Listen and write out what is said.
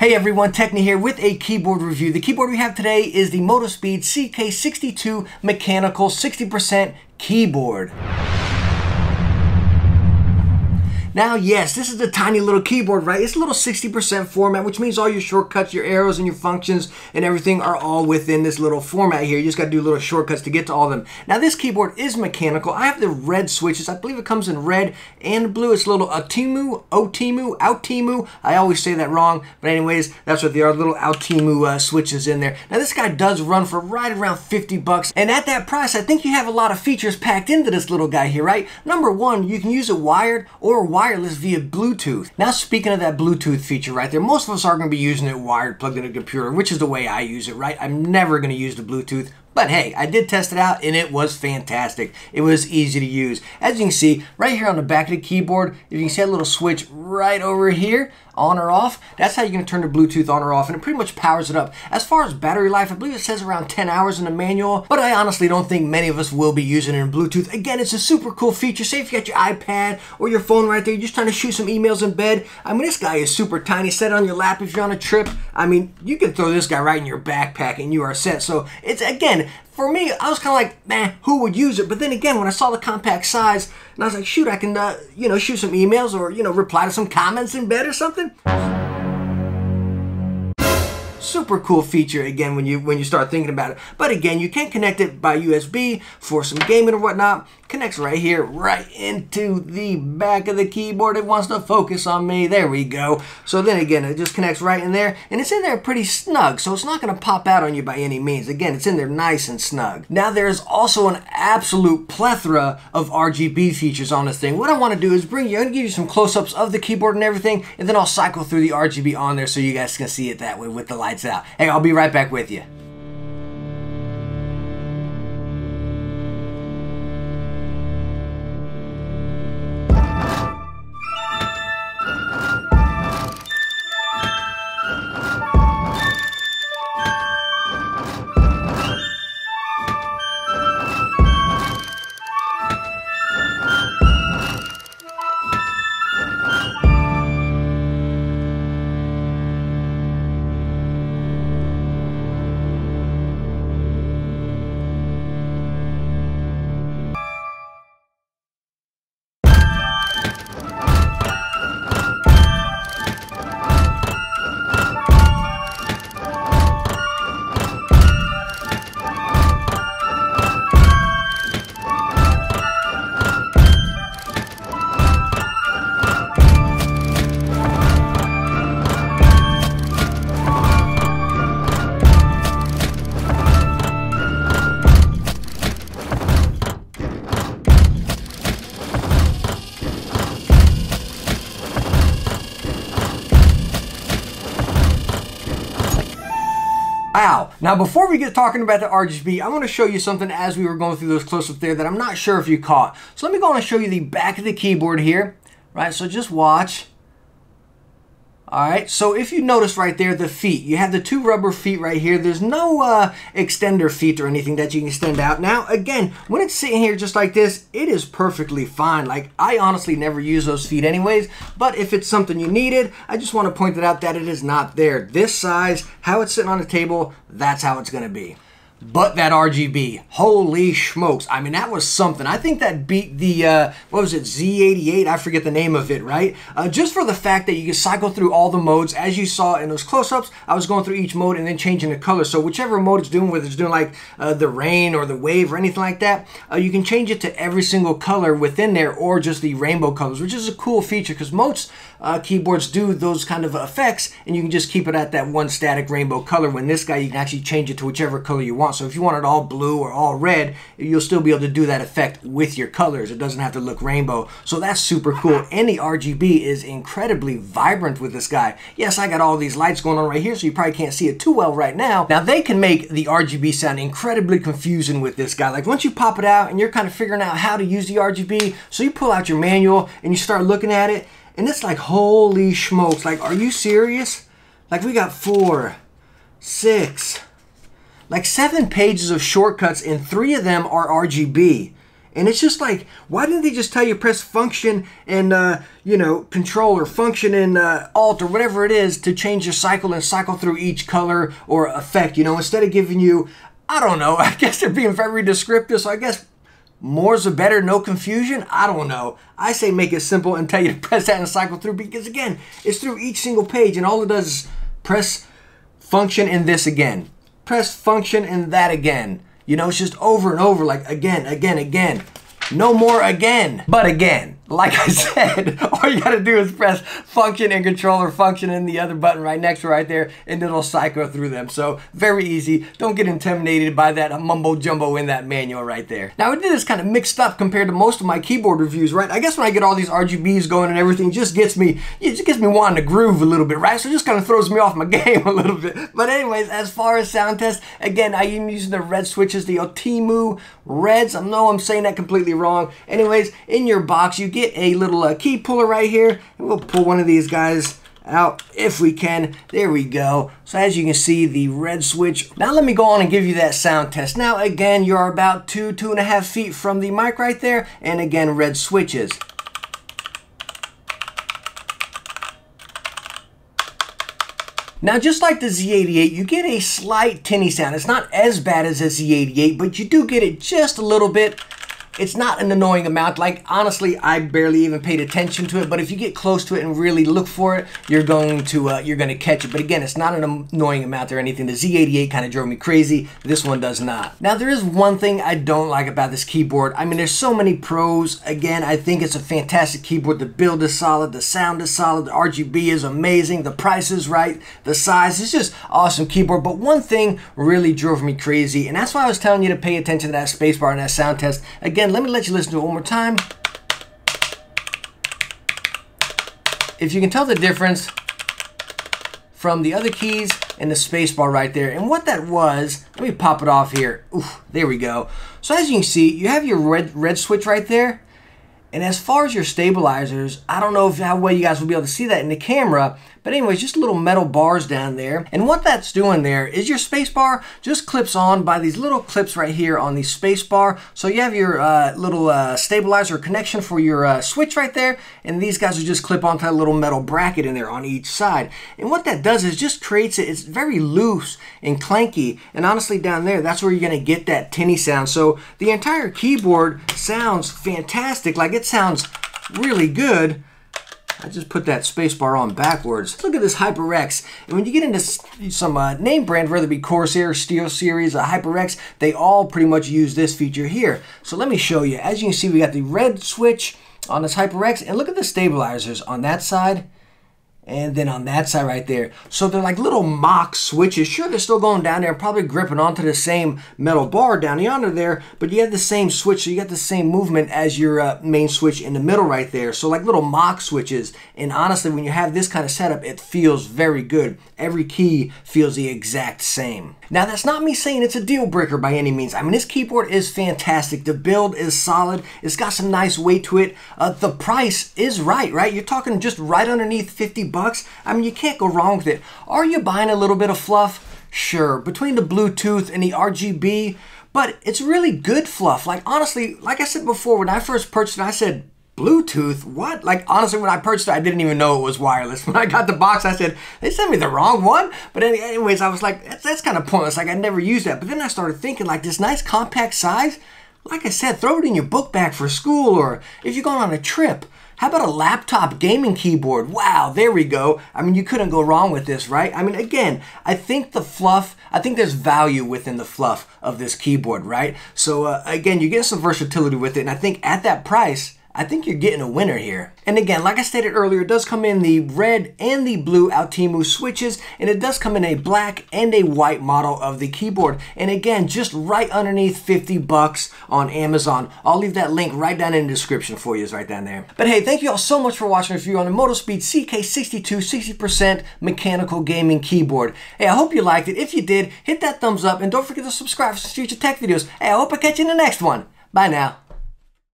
Hey everyone, Techni here with a keyboard review. The keyboard we have today is the MOTOSPEED CK62 mechanical 60% keyboard. Now, yes, this is a tiny little keyboard, right? It's a little 60% format, which means all your shortcuts, your arrows, and your functions and everything are all within this little format here. You just got to do little shortcuts to get to all of them. Now, this keyboard is mechanical. I have the red switches. I believe it comes in red and blue. It's a little Outimu. I always say that wrong, but anyways, that's what they are, little Outimu switches in there. Now, this guy does run for right around 50 bucks, and at that price, I think you have a lot of features packed into this little guy here, right? Number one, you can use it wired or wireless via Bluetooth. Now, speaking of that Bluetooth feature right there, most of us are going to be using it wired, plugged in a computer, which is the way I use it, right? I'm never going to use the Bluetooth. But hey, I did test it out and it was fantastic. It was easy to use. As you can see, right here on the back of the keyboard, you can see a little switch right over here, on or off. That's how you're going to turn the Bluetooth on or off, and it pretty much powers it up. As far as battery life, I believe it says around 10 hours in the manual, but I honestly don't think many of us will be using it in Bluetooth. Again, it's a super cool feature. Say if you got your iPad or your phone right there, you're just trying to shoot some emails in bed. I mean, this guy is super tiny. Set it on your lap if you're on a trip. I mean, you can throw this guy right in your backpack and you are set. So it's, again, for me, I was kind of like, man, who would use it? But then again, when I saw the compact size, and I was like, shoot, I can, shoot some emails or, reply to some comments in bed or something. Super cool feature, again, when you start thinking about it. But again, you can connect it by USB for some gaming or whatnot. Connects right here, right into the back of the keyboard. It wants to focus on me. There we go. So then again, it just connects right in there, and it's in there pretty snug, so it's not going to pop out on you by any means. Again, it's in there nice and snug. Now, there's also an absolute plethora of RGB features on this thing. What I want to do is I'm going to give you some close-ups of the keyboard and everything, and then I'll cycle through the RGB on there so you guys can see it that way with the lights out. Hey, I'll be right back with you. Wow. Now, before we get talking about the RGB, I want to show you something as we were going through those close-ups there that I'm not sure if you caught. So let me go and show you the back of the keyboard here, right? So just watch. All right, so if you notice right there, the feet, you have the two rubber feet right here. There's no extender feet or anything that you can extend out. Now, again, when it's sitting here just like this, it is perfectly fine. Like, I honestly never use those feet anyways, but if it's something you needed, I just want to point it out that it is not there. This size, how it's sitting on the table, that's how it's going to be. But that RGB, holy smokes. I mean, that was something. I think that beat the, what was it, Z88? I forget the name of it, right? Just for the fact that you can cycle through all the modes. As you saw in those close-ups, I was going through each mode and then changing the color. So whichever mode it's doing, whether it's doing like the rain or the wave or anything like that, you can change it to every single color within there or just the rainbow colors, which is a cool feature because most keyboards do those kind of effects and you can just keep it at that one static rainbow color. When this guy, you can actually change it to whichever color you want. So if you want it all blue or all red, you'll still be able to do that effect with your colors. It doesn't have to look rainbow. So that's super cool. And the RGB is incredibly vibrant with this guy. Yes, I got all these lights going on right here, so you probably can't see it too well right now. Now, they can make the RGB sound incredibly confusing with this guy. Like, once you pop it out and you're kind of figuring out how to use the RGB, so you pull out your manual and you start looking at it, and it's like, holy smokes. Like, are you serious? Like, we got 4, 6, like 7 pages of shortcuts, and 3 of them are RGB. And it's just like, why didn't they just tell you press function and, you know, control or function and alt or whatever it is to change your cycle and cycle through each color or effect, you know, instead of giving you, I don't know, I guess they're being very descriptive, so I guess more's a better, no confusion? I don't know. I say make it simple and tell you to press that and cycle through, because again, it's through each single page and all it does is press function and this again. Press function and that again. You know, it's just over and over, like again, again, again. No more again, but again. Like I said, all you gotta do is press function and control or function and the other button right next to right there, and it'll cycle through them. So very easy. Don't get intimidated by that mumbo jumbo in that manual right there. Now, I did this kind of mixed up compared to most of my keyboard reviews, right? I guess when I get all these RGBs going and everything, it just gets me wanting to groove a little bit, right? So it just kind of throws me off my game a little bit. But anyways, as far as sound test, again, I am using the red switches, the Otimu Reds. I know I'm saying that completely wrong. Anyways, in your box, you get a little key puller right here, and we'll pull one of these guys out if we can. There we go. So as you can see, the red switch. Now let me go on and give you that sound test. Now again, you're about 2.5 feet from the mic right there, and again, red switches. Now, just like the Z88, you get a slight tinny sound. It's not as bad as a Z88, but you do get it just a little bit. It's not an annoying amount. Like, honestly, I barely even paid attention to it, but if you get close to it and really look for it, you're going to catch it. But again, it's not an annoying amount or anything. The Z88 kind of drove me crazy. This one does not. Now, there is one thing I don't like about this keyboard. I mean, there's so many pros. Again, I think it's a fantastic keyboard. The build is solid. The sound is solid. The RGB is amazing. The price is right. The size is just awesome keyboard. But one thing really drove me crazy, and that's why I was telling you to pay attention to that spacebar and that sound test. Again, let me let you listen to it one more time. If you can tell the difference from the other keys and the spacebar right there, and what that was, let me pop it off here. Oof, there we go. So as you can see, you have your red switch right there. And as far as your stabilizers, I don't know how well you guys will be able to see that in the camera, but anyways, just little metal bars down there. And what that's doing there is your spacebar just clips on by these little clips right here on the spacebar. So you have your little stabilizer connection for your switch right there, and these guys will just clip onto a little metal bracket in there on each side. And what that does is just creates it, it's very loose and clanky, and honestly down there, that's where you're gonna get that tinny sound. So the entire keyboard sounds fantastic, like it sounds really good. I just put that spacebar on backwards. Look at this HyperX. And when you get into some name brand, whether it be Corsair, SteelSeries, HyperX, they all pretty much use this feature here. So let me show you. As you can see, we got the red switch on this HyperX, and look at the stabilizers on that side. And then on that side right there. So they're like little mock switches. Sure, they're still going down there and probably gripping onto the same metal bar down yonder there, but you have the same switch, so you got the same movement as your main switch in the middle right there. So like little mock switches. And honestly, when you have this kind of setup, it feels very good. Every key feels the exact same. Now, that's not me saying it's a deal breaker by any means. I mean, this keyboard is fantastic. The build is solid. It's got some nice weight to it. The price is right? You're talking just right underneath 50 bucks. I mean, you can't go wrong with it. Are you buying a little bit of fluff? Sure, between the Bluetooth and the RGB, but it's really good fluff. Like, honestly, like I said before, when I first purchased it, I said, Bluetooth? What? Like, honestly, when I purchased it, I didn't even know it was wireless. When I got the box, I said, they sent me the wrong one? But anyways, I was like, that's kind of pointless. Like, I never used that. But then I started thinking, like, this nice compact size, like I said, throw it in your book bag for school, or if you're going on a trip. How about a laptop gaming keyboard? Wow, there we go. I mean, you couldn't go wrong with this, right? I mean, again, I think the fluff, I think there's value within the fluff of this keyboard, right? So again, you're getting some versatility with it, and I think at that price, I think you're getting a winner here. And again, like I stated earlier, it does come in the red and the blue Altimu switches, and it does come in a black and a white model of the keyboard. And again, just right underneath 50 bucks on Amazon. I'll leave that link right down in the description for you, is right down there. But hey, thank you all so much for watching this review on the MOTOSPEED CK62 60% mechanical gaming keyboard. Hey, I hope you liked it. If you did, hit that thumbs up, and don't forget to subscribe for future tech videos. Hey, I hope I catch you in the next one. Bye now.